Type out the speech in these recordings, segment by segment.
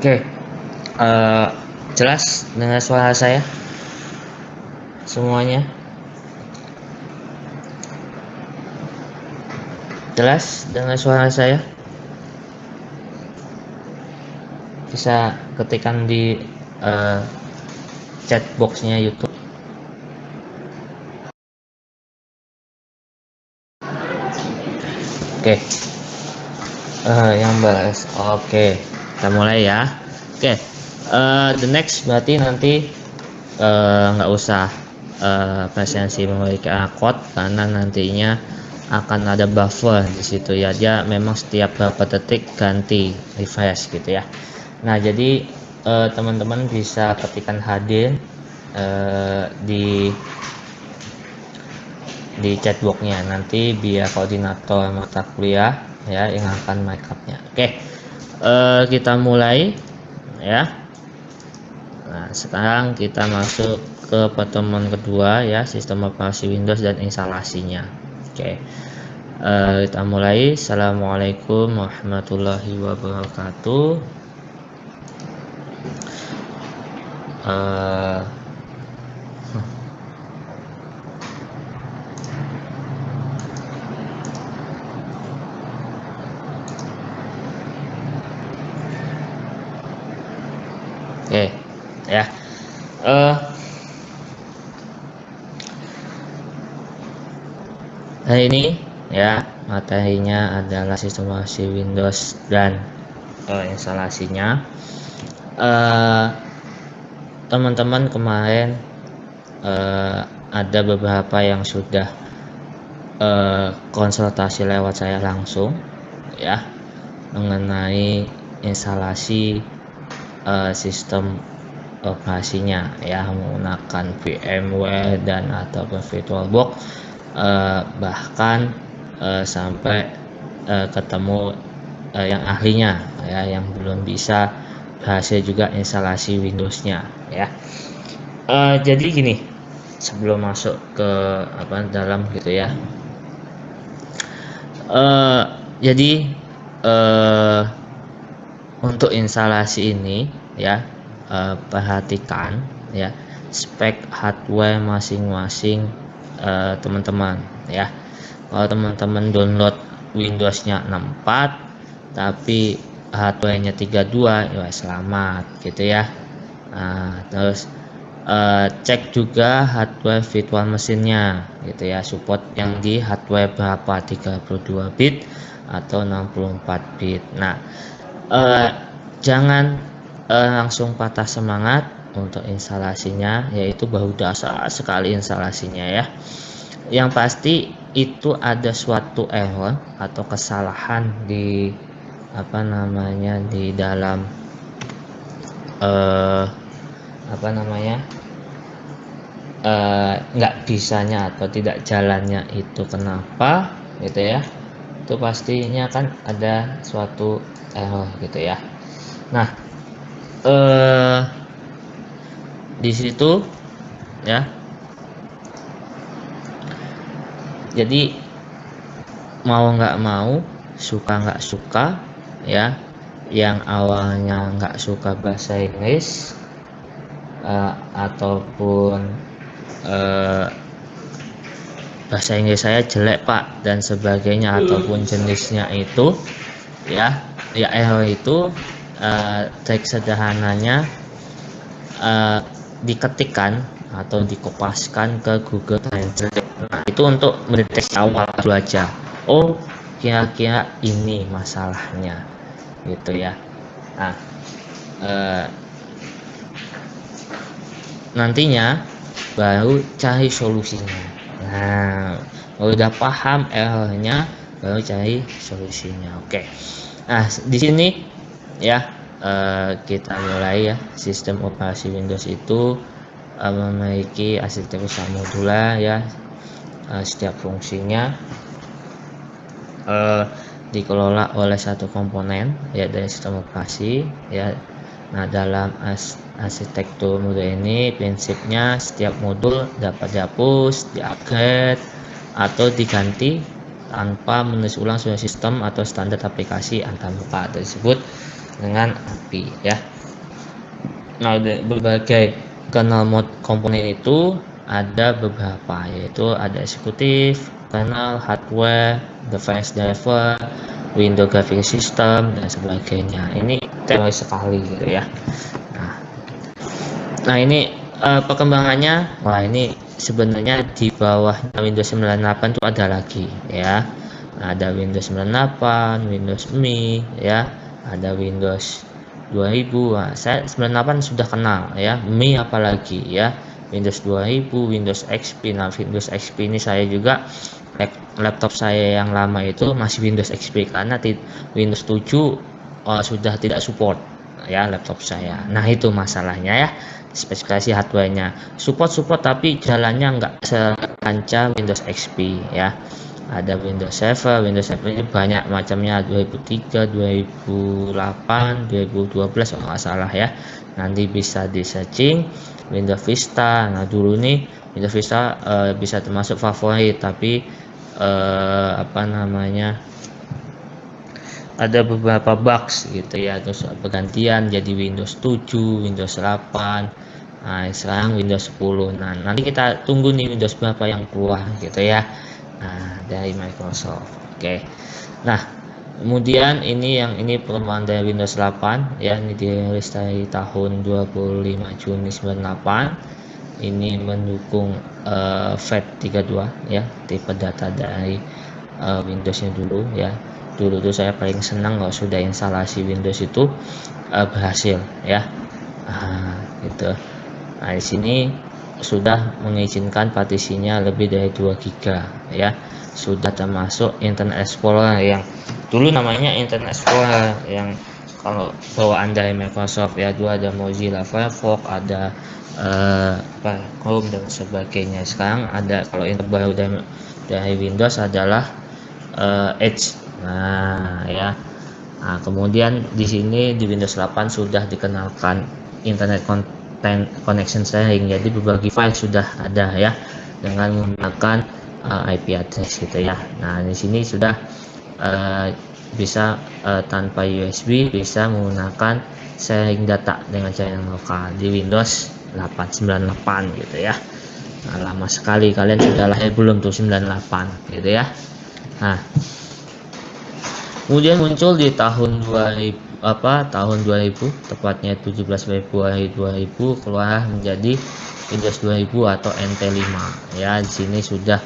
Oke, jelas dengar suara saya semuanya? Jelas dengar suara saya? Bisa ketikkan di chat boxnya YouTube. Oke, yang balas. Oke, kita mulai ya. Oke, the next berarti nanti nggak usah presensi memiliki akun karena nantinya akan ada buffer di situ ya. Dia memang setiap berapa detik ganti refresh gitu ya. Nah, jadi teman-teman bisa ketikkan hadir di chatboxnya, nanti biar koordinator mata kuliah ya yang akan make-up-nya. Oke, kita mulai ya. Nah, sekarang kita masuk ke pertemuan kedua ya, sistem operasi Windows dan instalasinya. Oke, kita mulai. Assalamualaikum warahmatullahi wabarakatuh. Oke ya, hari ini ya materinya adalah sistem operasi Windows dan instalasinya. Teman-teman kemarin ada beberapa yang sudah konsultasi lewat saya langsung ya mengenai instalasi sistem operasinya ya menggunakan VMware dan atau VirtualBox, bahkan sampai ketemu yang ahlinya ya yang belum bisa berhasil juga instalasi Windowsnya ya. Jadi gini, sebelum masuk ke dalam gitu ya, jadi untuk instalasi ini ya, perhatikan ya spek hardware masing-masing teman-teman ya. Kalau teman-teman download Windowsnya 64 tapi hardwarenya 32 ya selamat gitu ya. Nah, terus cek juga hardware virtual mesinnya gitu ya, support yang di hardware berapa, 32 bit atau 64 bit. Nah, jangan langsung patah semangat untuk instalasinya, yaitu baru dasar sekali instalasinya ya. Yang pasti itu ada suatu error atau kesalahan di di dalam nggak bisanya atau tidak jalannya itu kenapa gitu ya. Itu pastinya kan ada suatu error gitu ya. Nah, di situ ya, jadi mau nggak mau, suka nggak suka ya, yang awalnya nggak suka bahasa Inggris ataupun bahasa Inggris saya jelek pak dan sebagainya ataupun jenisnya itu ya error itu, trik sederhananya diketikkan atau dikopaskan ke Google Translate. Nah, itu untuk mendeteksi awal dulu aja. Oh, kira-kira ini masalahnya, gitu ya. Nah, nantinya baru cari solusinya. Nah, kalau udah paham errornya, baru cari solusinya. Oke. Nah, di sini ya kita mulai ya. Sistem operasi Windows itu memiliki arsitektur modular ya. Setiap fungsinya dikelola oleh satu komponen ya dari sistem operasi ya. Nah, dalam arsitektur modul ini prinsipnya setiap modul dapat dihapus, di-upgrade atau diganti tanpa menulis ulang sesuai sistem atau standar aplikasi antarmuka tersebut dengan API ya. Nah, berbagai kernel mode komponen itu ada beberapa, yaitu ada eksekutif, kernel, hardware, device driver, Windows graphic system dan sebagainya. Ini teori sekali gitu ya. Nah ini perkembangannya, wah ini sebenarnya di bawah Windows 98 itu ada lagi ya. Nah, ada Windows 98, Windows ME ya, ada Windows 2000. Nah, saya 98 sudah kenal ya, ME apalagi ya, Windows 2000, Windows XP. Nah, Windows XP ini saya juga laptop saya yang lama itu masih Windows XP karena Windows 7 sudah tidak support ya laptop saya. Nah, itu masalahnya ya. Spesifikasi hardware-nya support tapi jalannya nggak selancar Windows XP ya. Ada Windows Server ini banyak macamnya, 2003, 2008, 2012 kalau nggak salah ya. Nanti bisa di searching. Windows Vista, nah dulu nih Windows Vista bisa termasuk favorit, tapi apa namanya, ada beberapa bugs gitu ya, terus pergantian jadi Windows 7, Windows 8. Nah, sekarang Windows 10. Nah, nanti kita tunggu nih Windows berapa yang keluar gitu ya. Nah, dari Microsoft. Oke. Nah, kemudian ini perkembangan dari Windows 8 ya, ini dirilis dari tahun 25 Juni 98. Ini mendukung FAT32 ya, tipe data dari Windowsnya dulu ya. Dulu tuh saya paling senang kalau sudah instalasi Windows itu berhasil ya. Gitu. Nah, di sini sudah mengizinkan partisinya lebih dari 2 GB ya. Sudah termasuk Internet Explorer yang dulu namanya Internet Explorer, yang kalau bawaan dari Microsoft ya. Dulu ada Mozilla Firefox, ada Chrome dan sebagainya. Sekarang ada, kalau yang terbaru dari Windows adalah Edge. Nah ya. Nah, kemudian di sini di Windows 8 sudah dikenalkan Internet Connection Sharing, jadi berbagi file sudah ada ya dengan menggunakan IP address gitu ya. Nah, di sini sudah bisa tanpa USB, bisa menggunakan sharing data dengan jaringan lokal di Windows 898 gitu ya. Nah, lama sekali, kalian sudah lahir belum tuh 98 gitu ya. Nah, kemudian muncul di tahun 2000, tepatnya 17 Februari 2000 keluar menjadi Windows 2000 atau NT5 ya. Di sini sudah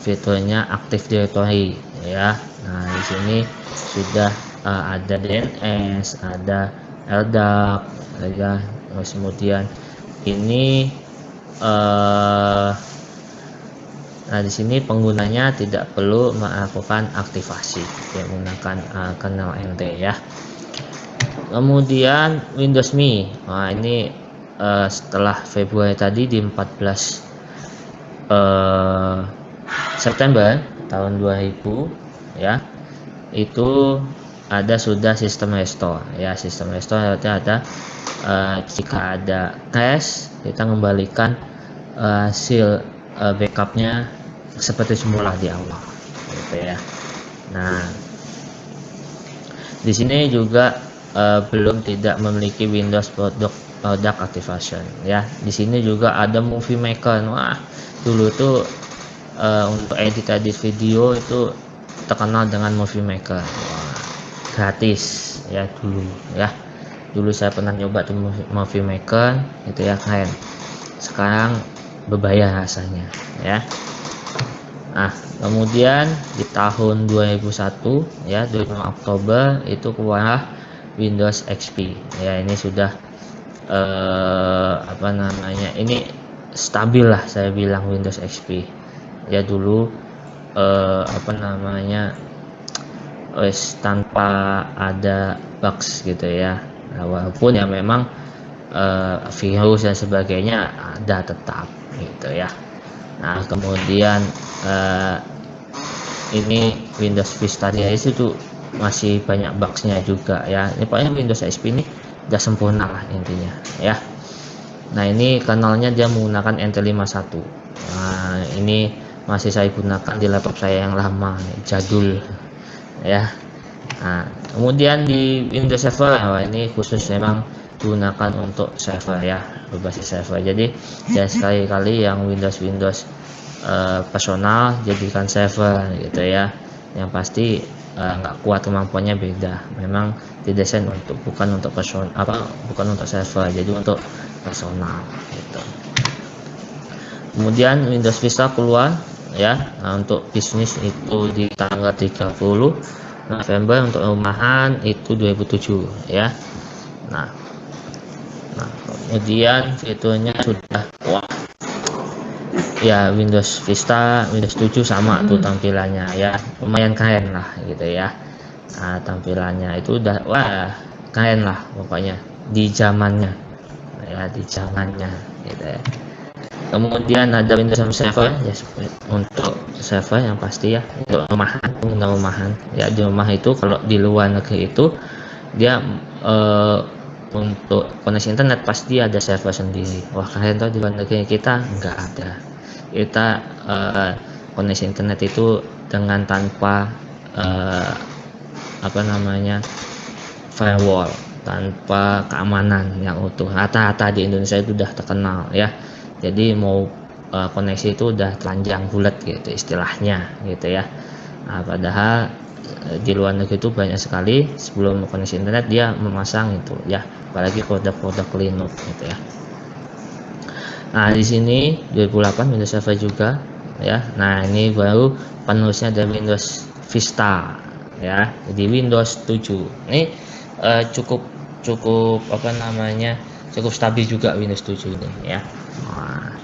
fiturnya Active Directory ya. Nah, di sini sudah ada DNS, ada LDAP ya. Terus kemudian ini nah, di sini penggunanya tidak perlu melakukan aktivasi ya, menggunakan kernel NT ya. Kemudian Windows ME. Nah, ini setelah Februari tadi di 14 September tahun 2000 ya, itu ada sudah sistem restore ya. Sistem restore artinya ada jika ada crash, kita kembalikan hasil backupnya seperti semula di awal gitu ya. Nah, di sini juga belum tidak memiliki Windows Product Activation ya. Di sini juga ada Movie Maker. Wah, dulu tuh untuk edit video itu terkenal dengan Movie Maker. Wah, gratis ya dulu ya. Dulu saya pernah nyoba tuh Movie Maker itu ya, keren. Sekarang berbayar rasanya ya. Nah, kemudian di tahun 2001 ya, 25 Oktober itu keluar Windows XP ya. Ini sudah apa namanya, ini stabil lah saya bilang Windows XP ya. Dulu apa namanya, tanpa ada bugs gitu ya. Nah, walaupun ya memang virus dan sebagainya ada tetap gitu ya. Nah kemudian ini Windows Vista DIS itu masih banyak bugsnya juga ya. Ini pokoknya Windows XP ini udah sempurna lah intinya ya. Nah ini kanalnya dia menggunakan NT51. Nah ini masih saya gunakan di laptop saya yang lama, jadul ya. Nah kemudian di Windows Server, ini khusus memang digunakan untuk server ya, berbasis server. Jadi jangan sekali-kali yang Windows personal jadikan server gitu ya. Yang pasti nggak kuat, kemampuannya beda. Memang didesain bukan untuk personal, bukan untuk server, jadi untuk personal gitu. Kemudian Windows Vista keluar ya. Nah, untuk bisnis itu di tanggal 30 November, untuk rumahan itu 2007 ya. Nah kemudian fiturnya sudah ya, Windows Vista Windows 7 sama tuh tampilannya ya, lumayan keren lah gitu ya. Nah, tampilannya itu udah keren lah pokoknya di zamannya ya, gitu ya. Kemudian ada Windows Server ya, untuk server yang pasti ya, untuk rumahan ya. Di rumah itu, kalau di luar negeri itu dia untuk koneksi internet pasti ada server sendiri. Wah kalian tahu di luar negeri kita nggak ada. Kita koneksi internet itu dengan tanpa firewall, tanpa keamanan yang utuh. Rata-rata di Indonesia itu udah terkenal ya. Jadi mau koneksi itu udah telanjang bulat gitu istilahnya gitu ya. Nah, padahal di luar negeri itu banyak sekali sebelum koneksi internet dia memasang itu ya, apalagi produk-produk Linux gitu ya. Nah di sini 2008 Windows Server juga ya. Nah ini baru penerusnya dari Windows Vista ya, jadi Windows 7 ini cukup cukup stabil juga Windows 7 ini ya. Nah,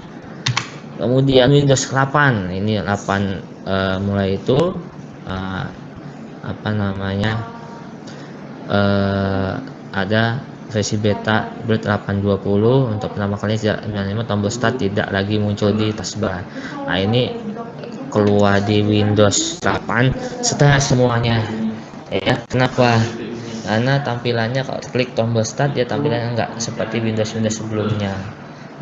kemudian Windows 8 ini 8 mulai itu ada versi beta build 8.20. Untuk pertama kali 95 tombol start tidak lagi muncul di taskbar. Nah ini keluar di Windows 8 setelah semuanya ya. Kenapa? Karena tampilannya kalau klik tombol start dia tampilannya enggak seperti Windows sebelumnya.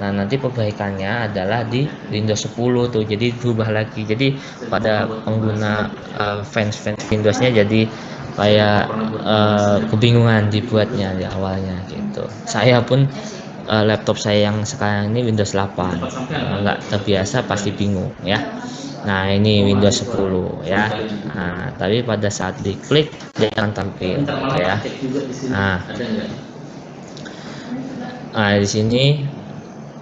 Nah nanti perbaikannya adalah di Windows 10 tuh, jadi berubah lagi. Jadi pada pengguna fans Windowsnya jadi kayak kebingungan dibuatnya di awalnya gitu. Saya pun laptop saya yang sekarang ini Windows 8 nggak terbiasa, pasti bingung ya. Nah ini Windows 10 ya. Nah tapi pada saat diklik dia akan tampil ya. Nah di sini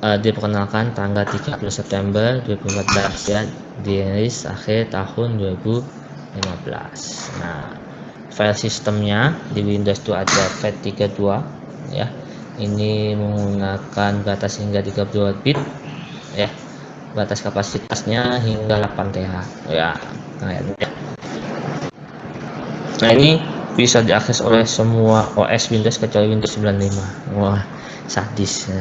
diperkenalkan tanggal 30 September 2014 ya, dirilis akhir tahun 2015. Nah file sistemnya di Windows itu ada FAT32 ya. Ini menggunakan batas hingga 32 bit ya. Batas kapasitasnya hingga 8 TB ya. Nah ini bisa diakses oleh semua OS Windows kecuali Windows 95. Wah sadis ya.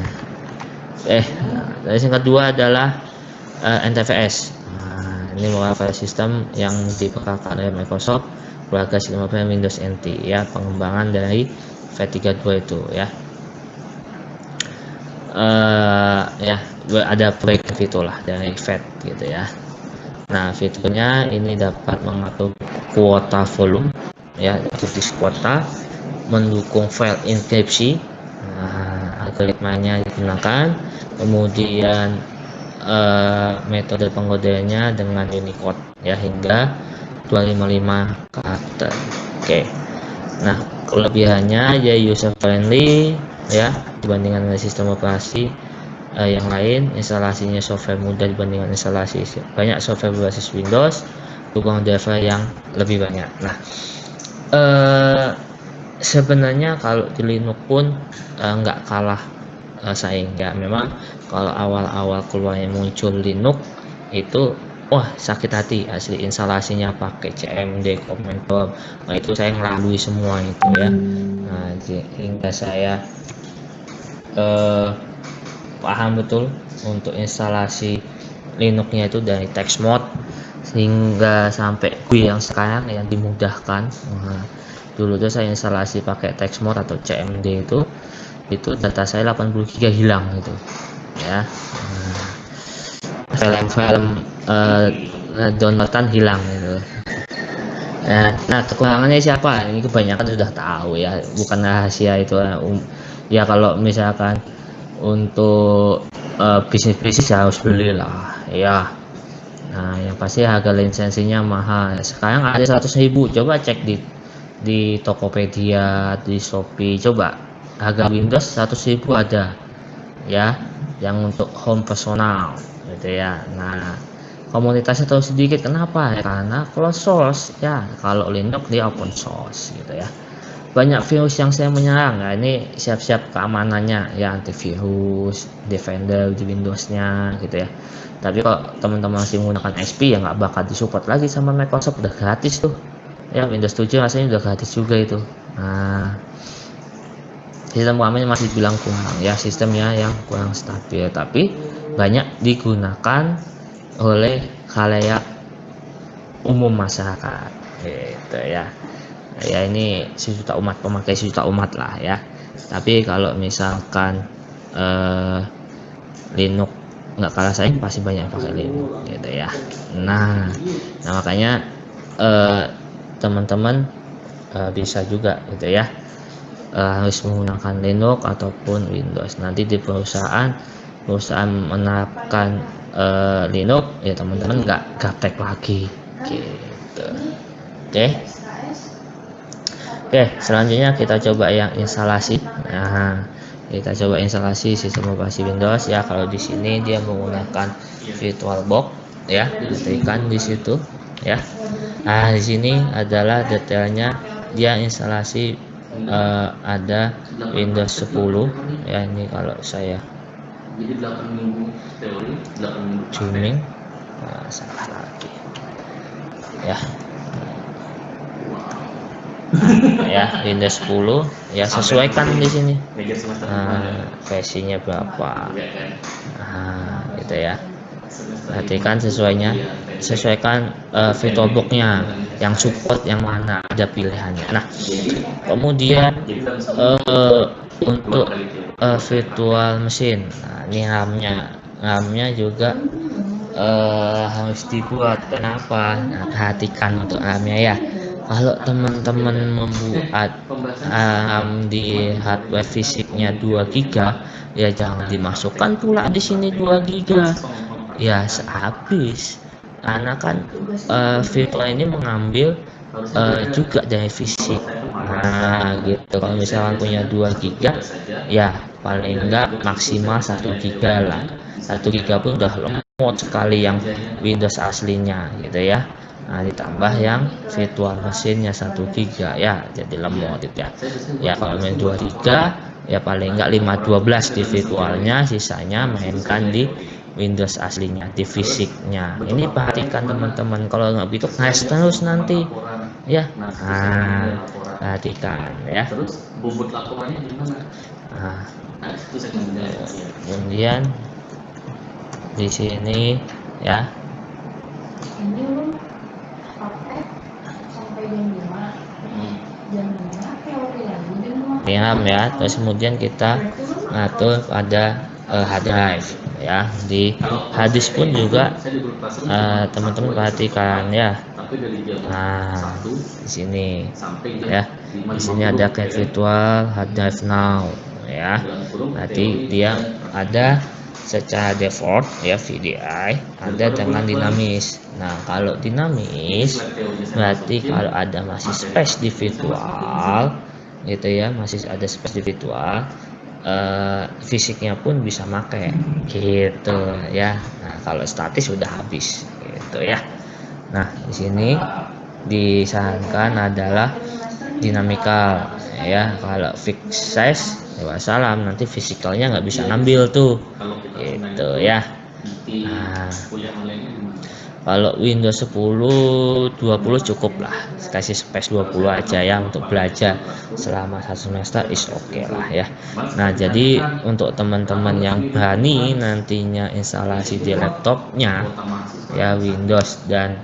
Dari yang kedua adalah NTFS. Nah, ini merupakan file system yang diperkenalkan oleh Microsoft keluarga sistem operasi Windows NT ya, pengembangan dari FAT32 itu ya. Ada proyek fitur lah dari FAT gitu ya. Nah fiturnya ini dapat mengatur kuota volume ya, disk kuota, mendukung file enkripsi. Nah, algoritmanya digunakan, kemudian metode pengkodeannya dengan Unicode ya hingga 255 karakter. Oke. Nah kelebihannya ya user friendly ya dibandingkan dengan sistem operasi yang lain. Instalasinya software mudah dibandingkan instalasi banyak software berbasis Windows, dukung driver yang lebih banyak. Nah sebenarnya kalau di Linux pun nggak kalah saing ya. Memang kalau awal-awal keluarnya muncul Linux itu wah sakit hati asli instalasinya pakai CMD Command. Nah itu saya melalui semua itu ya. Nah hingga saya paham betul untuk instalasi Linuxnya itu dari text mode sehingga sampai GUI yang sekarang yang dimudahkan. Nah, dulu tuh saya instalasi pakai text mode atau CMD itu data saya 80 GB hilang gitu ya. Nah, film-film downloadan hilang gitu. Nah kekurangannya siapa? Ini kebanyakan sudah tahu ya, bukan rahasia itu ya. Kalau misalkan untuk bisnis harus belilah ya. Nah yang pasti harga lisensinya mahal. Sekarang ada 100.000. Coba cek di Tokopedia, di Shopee. Coba harga Windows 100.000 ada ya, yang untuk home personal gitu ya. Nah komunitasnya terlalu sedikit. Kenapa? Karena closed source ya. Kalau Linux dia open source gitu ya. Banyak virus yang saya menyerang. Nah ini siap-siap keamanannya ya, antivirus, defender di Windowsnya gitu ya. Tapi kalau teman-teman masih menggunakan XP ya nggak bakal disupport lagi sama Microsoft, udah gratis tuh ya. Windows 7 rasanya udah gratis juga itu. Nah sistem keamanannya masih bilang kurang ya, sistemnya yang kurang stabil, tapi banyak digunakan oleh khalayak umum masyarakat gitu ya. Ya ini sejuta umat, pemakai sejuta umat lah ya. Tapi kalau misalkan Linux nggak kalah saing, pasti banyak yang pakai Linux gitu ya. Nah makanya teman-teman bisa juga gitu ya, harus menggunakan Linux ataupun Windows. Nanti di perusahaan menerapkan Linux ya, teman-teman nggak gaptek lagi gitu. Oke, selanjutnya kita coba yang instalasi. Nah, kita coba instalasi sistem operasi Windows ya. Kalau di sini dia menggunakan VirtualBox ya, ketikkan di situ ya. Nah, di sini adalah detailnya dia instalasi ada Windows 10 ya. Ini kalau saya zooming, salah lagi ya. Ya Windows 10 ya, sesuaikan di sini versinya berapa. Nah gitu ya, perhatikan sesuaikan VirtualBox-nya yang support yang mana, ada pilihannya. Nah kemudian untuk virtual machine, nah ini RAM-nya juga harus dibuat. Kenapa? Nah, perhatikan untuk RAM-nya ya. Kalau teman-teman membuat di hardware fisiknya 2 GB ya, jangan dimasukkan pula di sini 2 GB ya, habis. Karena kan virtual ini mengambil juga dari fisik. Nah gitu, kalau misalkan punya 2 GB ya paling enggak maksimal 1 GB lah. 1 GB pun udah lemot sekali yang Windows aslinya gitu ya. Nah ditambah yang virtual mesinnya 1 GB ya, jadi lemot gitu ya. Ya kalau main 2 GB ya paling enggak 512 di virtualnya, sisanya mainkan di Windows aslinya, di fisiknya. Ini perhatikan teman-teman, kalau nggak begitu crash terus nanti ya. Nah perhatikan ya. Nah, kemudian di sini ya, RAM ya. Terus kemudian kita ngatur pada hard drive ya. Di hard disk pun juga teman-teman perhatikan ya. Nah di sini ya, di sini ada create virtual hard drive now ya. Nanti dia ada secara default ya VDI, ada dengan dinamis. Nah kalau dinamis berarti kalau ada masih space di virtual gitu ya, masih ada space di virtual, fisiknya pun bisa pakai gitu ya. Nah kalau statis sudah habis gitu ya. Nah di sini disarankan adalah dinamikal ya. Kalau fixed size ya salam, nanti fisikalnya nggak bisa ngambil tuh gitu ya. Nah Kalau Windows 10 20 cukup lah, kasih space 20 aja ya untuk belajar selama 1 semester is oke lah ya. Nah, jadi untuk teman-teman yang berani nantinya instalasi di laptopnya ya Windows dan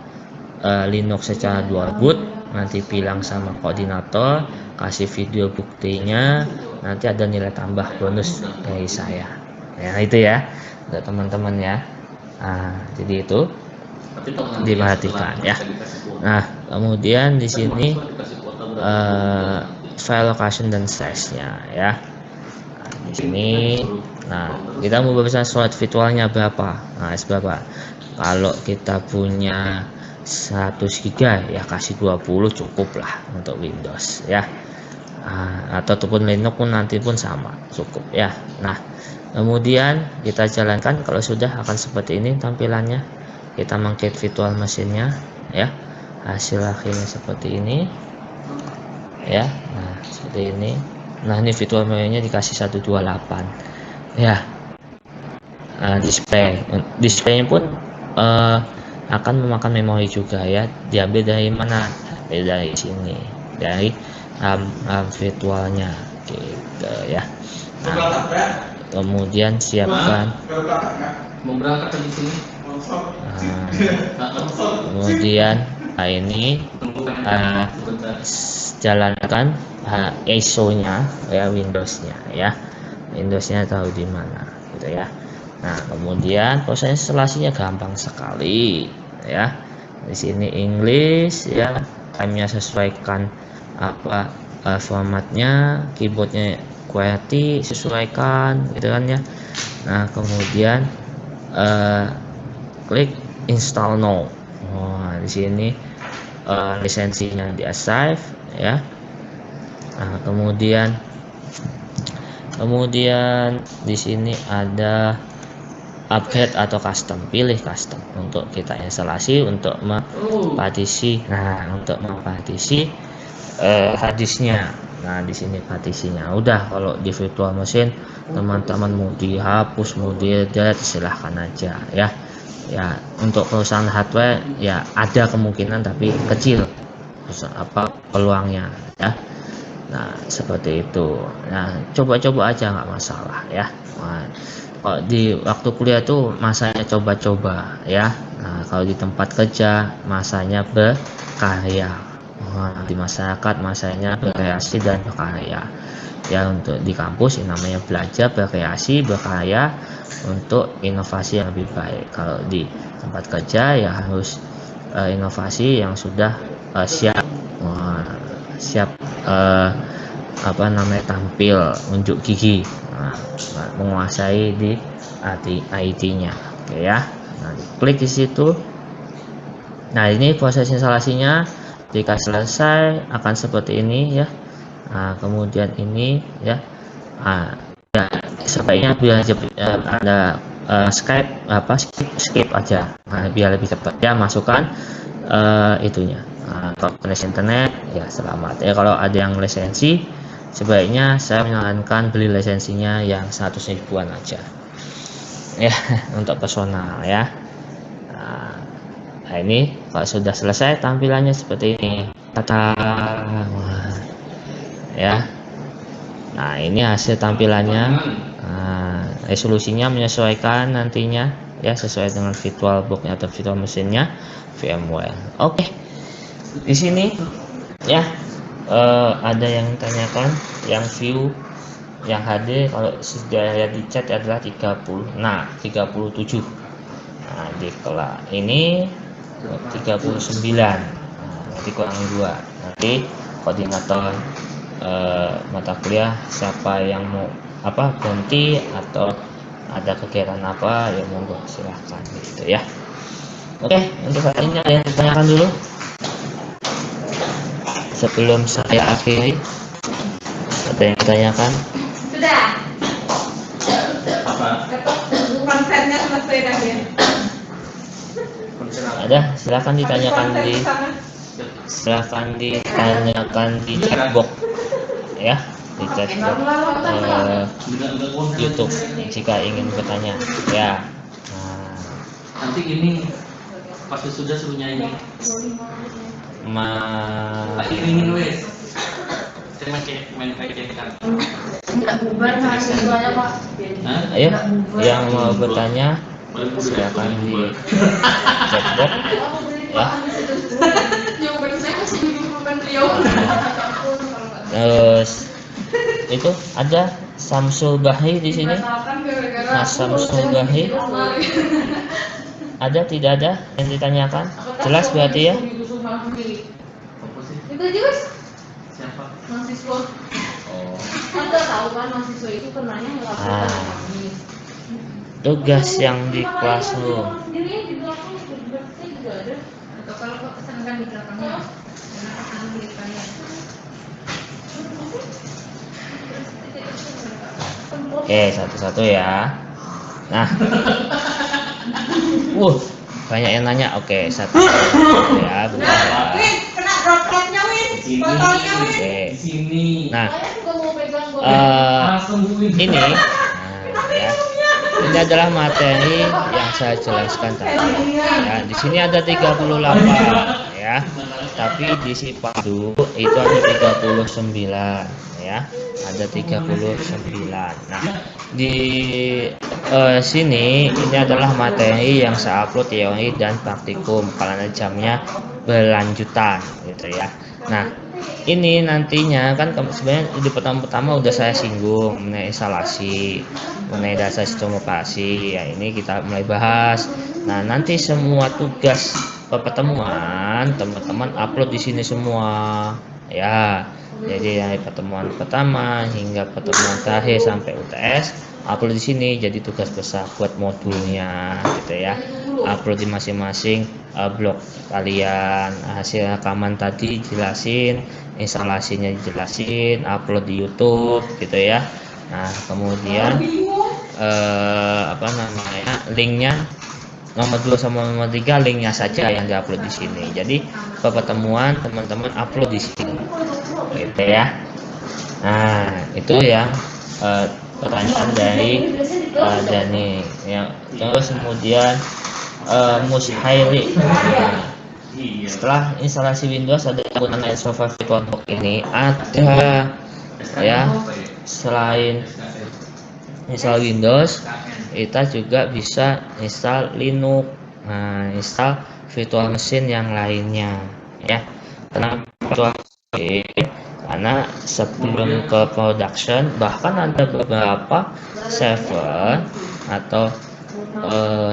Linux secara dual boot, nanti bilang sama koordinator, kasih video buktinya, nanti ada nilai tambah bonus dari saya ya. Itu ya untuk teman-teman ya. Nah, jadi itu diperhatikan ya. Nah, kemudian di sini file location dan size-nya ya. Nah, di sini, nah kita mau berbesar slot virtualnya berapa? Nah, berapa? Kalau kita punya 100 GB ya kasih 20 cukup lah untuk Windows ya. Ataupun Linux pun nanti pun sama cukup ya. Nah, kemudian kita jalankan. Kalau sudah akan seperti ini tampilannya. Kita mengcreate virtual mesinnya ya, hasil akhirnya seperti ini ya. Nah, seperti ini. Nah, ini virtual memory-nya dikasih 128 ya. Displaynya pun akan memakan memori juga ya. Diambil dari mana? Dari sini, dari RAM virtualnya gitu ya. Nah, kemudian siapkan kemudian ini jalankan ISO-nya ya, Windows-nya tahu di mana gitu ya. Nah, kemudian proses instalasinya gampang sekali ya. Di sini English ya, time-nya sesuaikan apa formatnya, keyboardnya QWERTY sesuaikan gitu kan ya. Nah, kemudian klik install now. Di sini lisensinya di save ya. Nah, kemudian di sini ada upgrade atau custom, pilih custom untuk kita instalasi untuk mempartisi. Nah, untuk mempartisi harddisknya. Nah, di sini partisinya udah. Kalau di virtual machine teman-teman mau dihapus mau di-delete silahkan aja ya. Ya, untuk perusahaan hardware ya ada kemungkinan tapi kecil peluangnya ya. Nah, seperti itu. Nah, coba-coba aja nggak masalah ya. Nah, kalau di waktu kuliah tuh masanya coba-coba ya. Nah, kalau di tempat kerja masanya berkarya. Di masyarakat masanya berkreasi dan berkarya ya. Untuk di kampus yang namanya belajar, berkreasi, berkarya untuk inovasi yang lebih baik. Kalau di tempat kerja ya harus inovasi yang sudah siap tampil unjuk gigi, menguasai di IT-nya oke ya. Nah, klik di situ. Nah, ini proses instalasinya. Jika selesai akan seperti ini ya. Nah, kemudian ini ya, sebaiknya biar ada skip aja. Nah, biar lebih cepat ya. Masukkan itunya. Kalau koneksi internet ya selamat ya. Kalau ada yang lisensi sebaiknya saya menyarankan beli lisensinya yang 100 ribuan aja ya untuk personal ya. Nah, ini kalau sudah selesai tampilannya seperti ini ya. Nah, ini hasil tampilannya. Resolusinya menyesuaikan nantinya ya, sesuai dengan VirtualBox atau virtual mesinnya VMware. Oke. Di sini ya ada yang tanyakan yang view yang HD kalau sudah lihat di chat adalah 30. Nah, 37. Nah, di kelas ini 39. Nanti kurang 2. Nanti koordinator mata kuliah siapa yang mau ganti atau ada kegiatan apa ya monggo silahkan gitu ya. Oke, untuk hari ini ada yang ditanyakan dulu sebelum saya akhiri? Ada yang ditanyakan? Sudah. Konsennya selesai dah ya. Ada, silahkan ditanyakan di chatbox ya, di chatbox YouTube jika ingin bertanya ya. Nanti ini Pas sudah suruh nyanyi. Ma Iringin wes. Saya main kan. Enggak bubar mahasiswanya Pak. Ayo, yang mau bertanya silakan di chatbox ya. Jawaban saya masih jawaban beliau. Terus itu ada Samsul Bahri di sini. Mas Samsul Bahri ada tidak ada yang ditanyakan? Jelas berarti ya? Itu aja Mas. Siapa? Mahasiswa. Oh. Anda tahu kan mahasiswa itu pernahnya melakukan kami. Tugas yang di classroom. Sendiri di belakang berarti juga ada. Atau kalau kau pesankan di belakangnya, karena pesanan di depannya. Oke, satu-satu ya. Nah, banyak yang nanya. Oke, satu ya, bentar ya. Win, kena dropletnya Win. Botolnya Win. Oke. Di sini. Nah, Saya juga mau pegang Langsung ini, ya, ini adalah materi yang saya jelaskan tadi. Ya, di sini ada 38 ya, tapi di Sipadu itu ada 39 ya, ada 39. Nah, di sini ini adalah materi yang saya upload teori dan praktikum karena jamnya berlanjutan gitu ya. Nah, ini nantinya kan sebenarnya di pertama udah saya singgung mengenai instalasi, mengenai dasar sistem operasi. Ya, ini kita mulai bahas. Nah, nanti semua tugas pertemuan teman-teman upload di sini semua ya. Jadi dari pertemuan pertama hingga pertemuan terakhir sampai UTS upload di sini, jadi tugas besar buat modulnya gitu ya. Upload di masing-masing blog kalian, hasil rekaman tadi jelasin, instalasinya dijelasin, upload di YouTube gitu ya. Nah, kemudian apa namanya, linknya nomor 2 sama nomor 3 linknya saja yang diupload di sini. Jadi pertemuan teman-teman upload di sini gitu ya. Nah, itu yang pertanyaan dari Dani yang terus kemudian Mushairi. Setelah instalasi Windows ada penggunaan software VirtualBox ini ada ya. Selain install Windows, kita juga bisa install Linux, install virtual machine yang lainnya ya. Kenapa virtual machine? Karena sebelum ke production bahkan ada beberapa server atau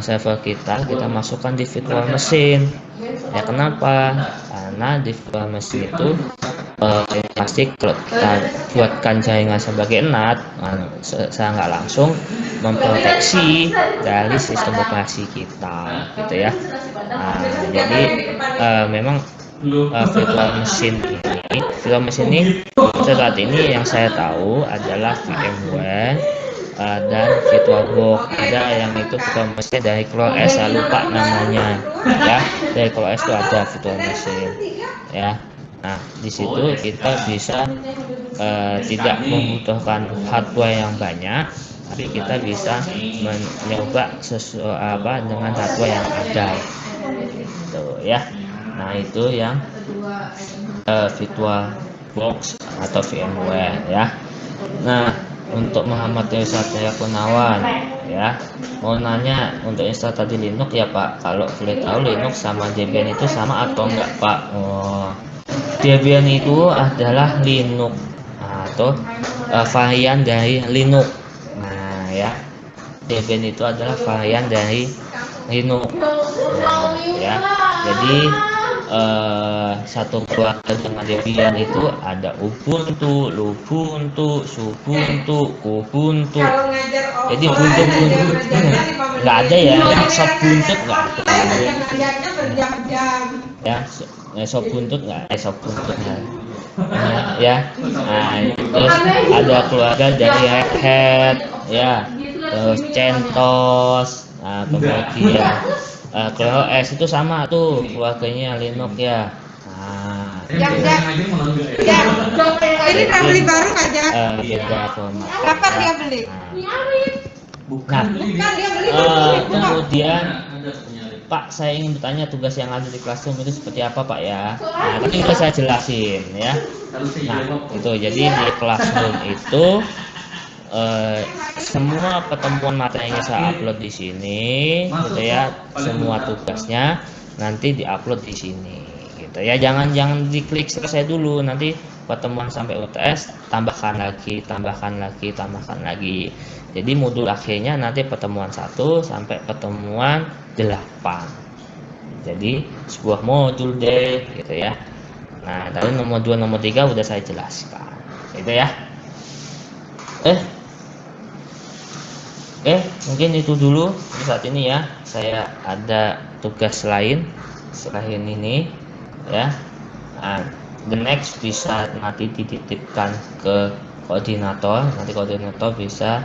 server kita masukkan di virtual machine ya. Kenapa? Karena di virtual machine itu pasti kalau kita buatkan jaringan sebagai NAT, saya nggak langsung memproteksi dari sistem operasi kita gitu ya. Jadi memang virtual machine ini saat ini yang saya tahu adalah VMware dan VirtualBox. Ada yang itu virtual machine dari CloudOS, saya lupa namanya ya. Dari CloudOS itu ada virtual machine ya. Nah, di situ kita bisa tidak membutuhkan hardware yang banyak, tapi kita bisa mencoba sesuai dengan hardware yang ada gitu ya. Nah, itu yang VirtualBox atau VMware ya. Nah, untuk Muhammad Satria Gunawan ya, mau nanya untuk install tadi Linux ya Pak. Kalau boleh tahu Linux sama Debian itu sama atau enggak Pak? Oh, Debian itu adalah Linux atau varian dari Linux. Nah ya, Debian itu adalah varian dari Linux. Nah, ya, jadi satu keluarga dengan Debian itu ada Ubuntu, Lubuntu, Subuntu, Kubuntu. Jadi Ubuntu nggak ada ya, Sobuntut nggak ada. Ya, Sobuntut nggak, Sobuntut nggak. Ya, nah, terus ada keluarga dari Red Hat, ya, terus CentOS, nah, kemudian CloudOS itu sama tuh keluarganya Linux ya. Nah, ini pernah beli baru aja. Beda format. Kapan dia beli? Nah, Bukan Bukan dia beli kemudian Pak, saya ingin bertanya tugas yang ada di Classroom itu seperti apa Pak ya? Nah, tadi udah saya jelasin ya. Nah, itu jadi di Classroom itu semua pertemuan materinya saya upload di sini, gitu ya. Semua tugasnya nanti diupload di sini, gitu ya. Jangan diklik selesai dulu, nanti pertemuan sampai UTS tambahkan lagi. Jadi modul akhirnya nanti pertemuan 1 sampai pertemuan 8. Jadi sebuah modul deh, gitu ya. Nah, tadi nomor 2, nomor 3 udah saya jelaskan, gitu ya. Mungkin itu dulu untuk saat ini ya. Saya ada tugas lain selain ini ya. Nah, the next bisa nanti dititipkan ke koordinator. Nanti koordinator bisa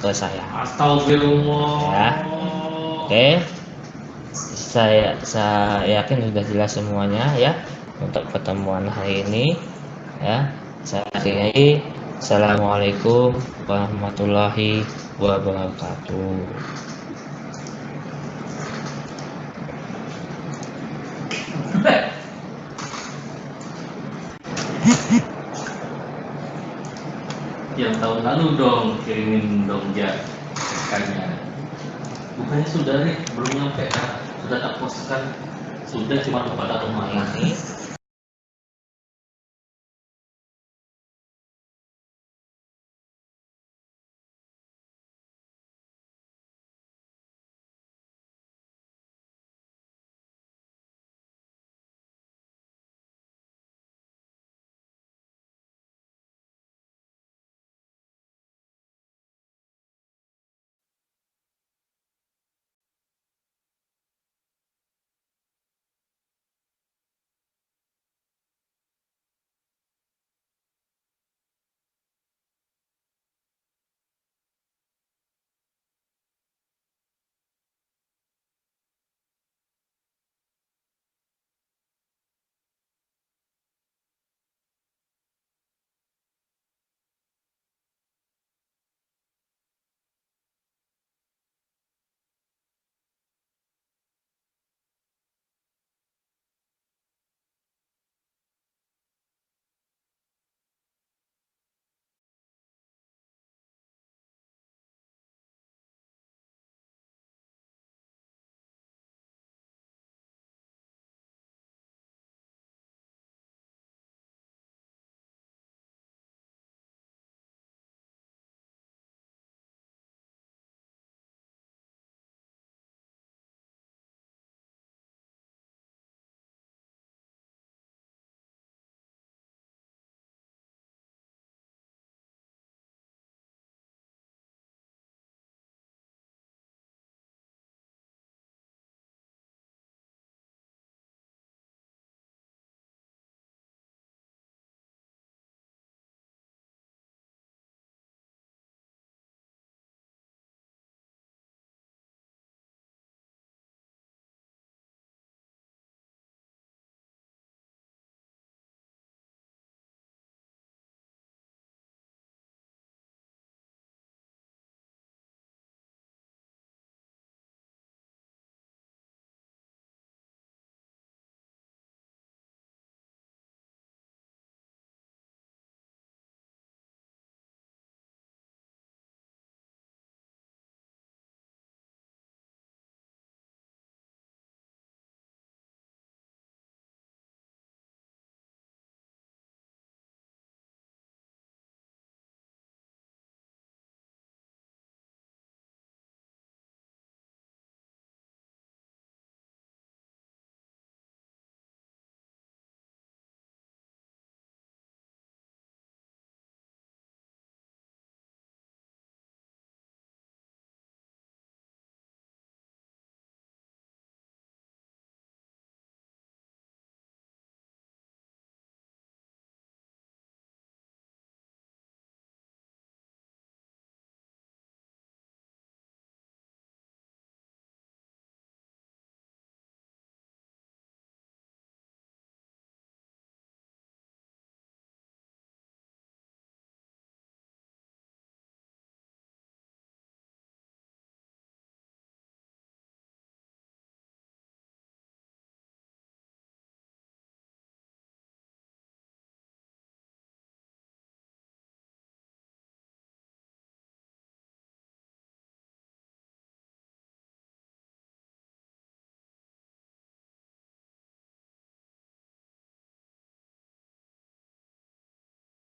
ke saya. Astagfirullah. Ya. Oke. Saya yakin sudah jelas semuanya ya untuk pertemuan hari ini ya. Saya akhiri. Assalamualaikum warahmatullahi wabarakatuh. Yang tahun lalu dong kirimin dong ya kayaknya. Bukannya sudah nih belum nyampe kan? Sudah tak poskan. Sudah cuma kepada teman.